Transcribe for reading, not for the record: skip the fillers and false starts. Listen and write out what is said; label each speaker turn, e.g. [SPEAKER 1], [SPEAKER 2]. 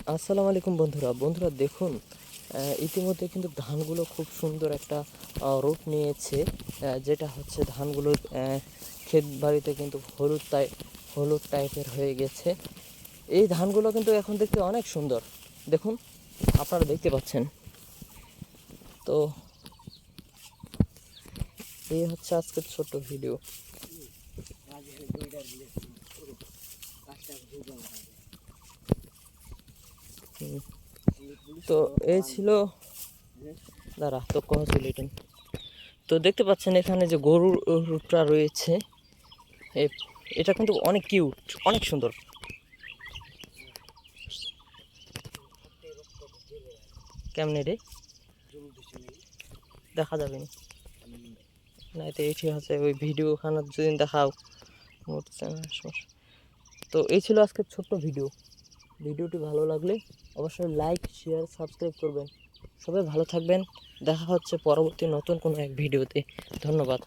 [SPEAKER 1] আসসালামু আলাইকুম বন্ধুরা দেখুন, ইতিমধ্যে কিন্তু ধানগুলো খুব সুন্দর একটা রূপ নিয়েছে। যেটা হচ্ছে ধানগুলো ক্ষেত বাড়িতে কিন্তু হলুদ টাইপের হয়ে গেছে। এই ধানগুলো কিন্তু এখন দেখতে অনেক সুন্দর। দেখুন, আপনারা দেখতে পাচ্ছেন। তো এই হচ্ছে আজকের ছোট্ট ভিডিও। তো এই ছিল, দাঁড়া তো কথা ছিল এটা। তো দেখতে পাচ্ছেন এখানে যে গরুর রূপটা রয়েছে, এটা কিন্তু অনেক কিউট, অনেক সুন্দর। কেমনে রে? দেখা যাবে না, না এটা এটি হচ্ছে ওই ভিডিওখানে যদি দেখাও। তো এই ছিল আজকের ছোট্ট ভিডিওটি ভালো লাগলে অবশ্যই লাইক শেয়ার সাবস্ক্রাইব করবেন। সবাই ভালো থাকবেন। দেখা হচ্ছে পরবর্তী নতুন কোনো এক ভিডিওতে। ধন্যবাদ।